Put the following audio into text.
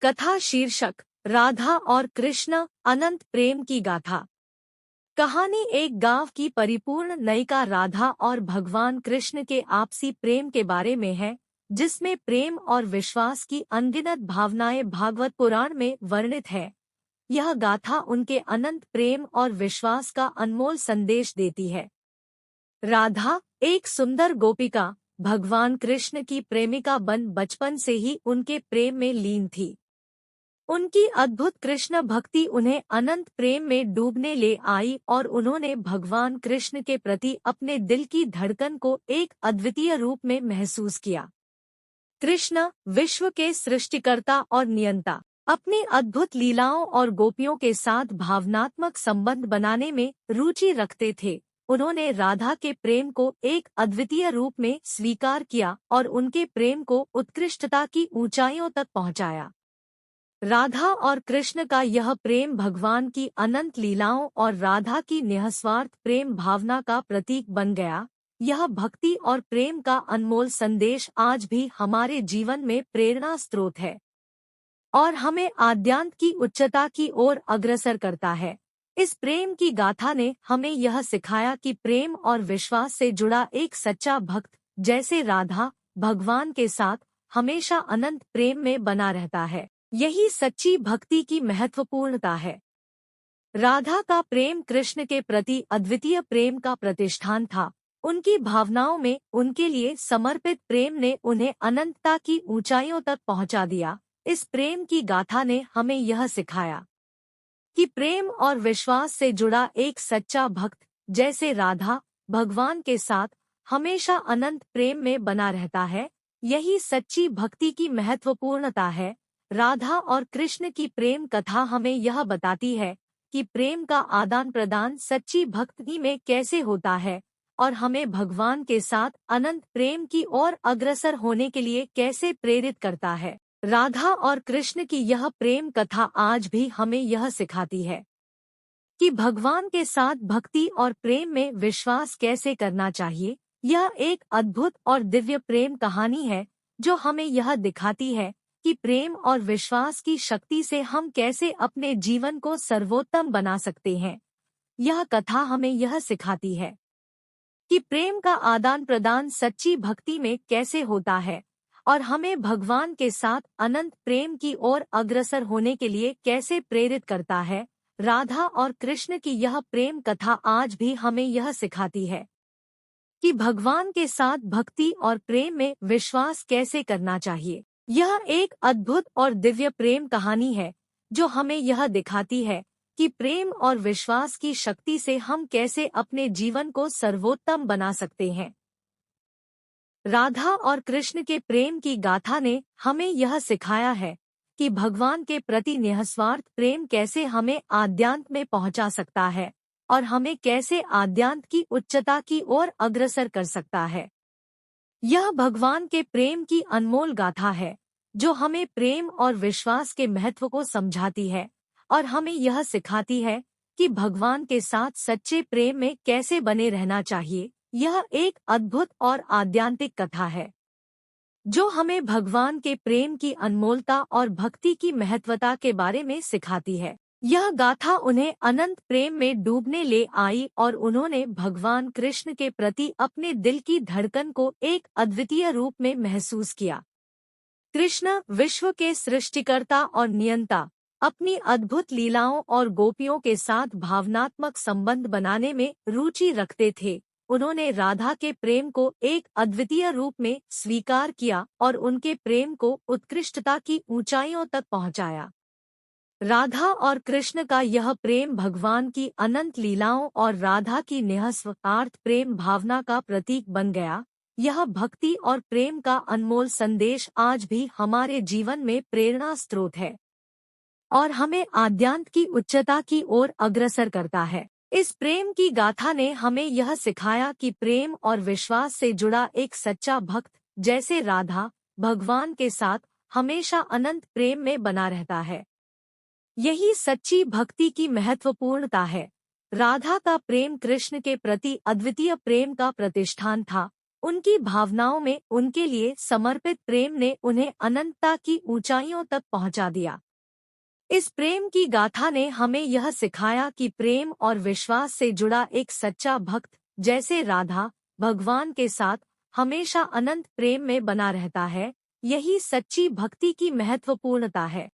कथा शीर्षक राधा और कृष्ण अनंत प्रेम की गाथा। कहानी एक गांव की परिपूर्ण नायिका राधा और भगवान कृष्ण के आपसी प्रेम के बारे में है, जिसमें प्रेम और विश्वास की अनगिनत भावनाएं भागवत पुराण में वर्णित है। यह गाथा उनके अनंत प्रेम और विश्वास का अनमोल संदेश देती है। राधा, एक सुंदर गोपिका, भगवान कृष्ण की प्रेमिका बन बचपन से ही उनके प्रेम में लीन थी। उनकी अद्भुत कृष्ण भक्ति उन्हें अनंत प्रेम में डूबने ले आई और उन्होंने भगवान कृष्ण के प्रति अपने दिल की धड़कन को एक अद्वितीय रूप में महसूस किया। कृष्ण, विश्व के सृष्टिकर्ता और नियंता, अपनी अद्भुत लीलाओं और गोपियों के साथ भावनात्मक संबंध बनाने में रुचि रखते थे। उन्होंने राधा के प्रेम को एक अद्वितीय रूप में स्वीकार किया और उनके प्रेम को उत्कृष्टता की ऊंचाइयों तक पहुंचाया। राधा और कृष्ण का यह प्रेम भगवान की अनंत लीलाओं और राधा की निःस्वार्थ प्रेम भावना का प्रतीक बन गया। यह भक्ति और प्रेम का अनमोल संदेश आज भी हमारे जीवन में प्रेरणा स्रोत है और हमें आद्यांत की उच्चता की ओर अग्रसर करता है। इस प्रेम की गाथा ने हमें यह सिखाया कि प्रेम और विश्वास से जुड़ा एक सच्चा भक्त, जैसे राधा, भगवान के साथ हमेशा अनंत प्रेम में बना रहता है। यही सच्ची भक्ति की महत्वपूर्णता है। राधा का प्रेम कृष्ण के प्रति अद्वितीय प्रेम का प्रतिष्ठान था। उनकी भावनाओं में उनके लिए समर्पित प्रेम ने उन्हें अनंतता की ऊंचाइयों तक पहुंचा दिया। इस प्रेम की गाथा ने हमें यह सिखाया कि प्रेम और विश्वास से जुड़ा एक सच्चा भक्त, जैसे राधा, भगवान के साथ हमेशा अनंत प्रेम में बना रहता है। यही सच्ची भक्ति की महत्वपूर्णता है। राधा और कृष्ण की प्रेम कथा हमें यह बताती है कि प्रेम का आदान प्रदान सच्ची भक्ति में कैसे होता है और हमें भगवान के साथ अनंत प्रेम की ओर अग्रसर होने के लिए कैसे प्रेरित करता है। राधा और कृष्ण की यह प्रेम कथा आज भी हमें यह सिखाती है कि भगवान के साथ भक्ति और प्रेम में विश्वास कैसे करना चाहिए। यह एक अद्भुत और दिव्य प्रेम कहानी है जो हमें यह दिखाती है कि प्रेम और विश्वास की शक्ति से हम कैसे अपने जीवन को सर्वोत्तम बना सकते हैं। यह कथा हमें यह सिखाती है कि प्रेम का आदान प्रदान सच्ची भक्ति में कैसे होता है और हमें भगवान के साथ अनंत प्रेम की ओर अग्रसर होने के लिए कैसे प्रेरित करता है। राधा और कृष्ण की यह प्रेम कथा आज भी हमें यह सिखाती है कि भगवान के साथ भक्ति और प्रेम में विश्वास कैसे करना चाहिए। यह एक अद्भुत और दिव्य प्रेम कहानी है जो हमें यह दिखाती है कि प्रेम और विश्वास की शक्ति से हम कैसे अपने जीवन को सर्वोत्तम बना सकते हैं। राधा और कृष्ण के प्रेम की गाथा ने हमें यह सिखाया है कि भगवान के प्रति निःस्वार्थ प्रेम कैसे हमें आद्यांत में पहुंचा सकता है और हमें कैसे आद्यांत की उच्चता की ओर अग्रसर कर सकता है। यह भगवान के प्रेम की अनमोल गाथा है जो हमें प्रेम और विश्वास के महत्व को समझाती है और हमें यह सिखाती है कि भगवान के साथ सच्चे प्रेम में कैसे बने रहना चाहिए। यह एक अद्भुत और आध्यात्मिक कथा है जो हमें भगवान के प्रेम की अनमोलता और भक्ति की महत्वता के बारे में सिखाती है। यह गाथा उन्हें अनंत प्रेम में डूबने ले आई और उन्होंने भगवान कृष्ण के प्रति अपने दिल की धड़कन को एक अद्वितीय रूप में महसूस किया। कृष्ण, विश्व के सृष्टिकर्ता और नियंता, अपनी अद्भुत लीलाओं और गोपियों के साथ भावनात्मक संबंध बनाने में रुचि रखते थे। उन्होंने राधा के प्रेम को एक अद्वितीय रूप में स्वीकार किया और उनके प्रेम को उत्कृष्टता की ऊंचाइयों तक पहुंचाया। राधा और कृष्ण का यह प्रेम भगवान की अनंत लीलाओं और राधा की निःस्वार्थ प्रेम भावना का प्रतीक बन गया। यह भक्ति और प्रेम का अनमोल संदेश आज भी हमारे जीवन में प्रेरणा स्रोत है और हमें आद्यांत की उच्चता की ओर अग्रसर करता है। इस प्रेम की गाथा ने हमें यह सिखाया कि प्रेम और विश्वास से जुड़ा एक सच्चा भक्त, जैसे राधा, भगवान के साथ हमेशा अनंत प्रेम में बना रहता है। यही सच्ची भक्ति की महत्वपूर्णता है। राधा का प्रेम कृष्ण के प्रति अद्वितीय प्रेम का प्रतिष्ठान था। उनकी भावनाओं में उनके लिए समर्पित प्रेम ने उन्हें अनंतता की ऊंचाइयों तक पहुंचा दिया। इस प्रेम की गाथा ने हमें यह सिखाया कि प्रेम और विश्वास से जुड़ा एक सच्चा भक्त, जैसे राधा, भगवान के साथ हमेशा अनंत प्रेम में बना रहता है। यही सच्ची भक्ति की महत्वपूर्णता है।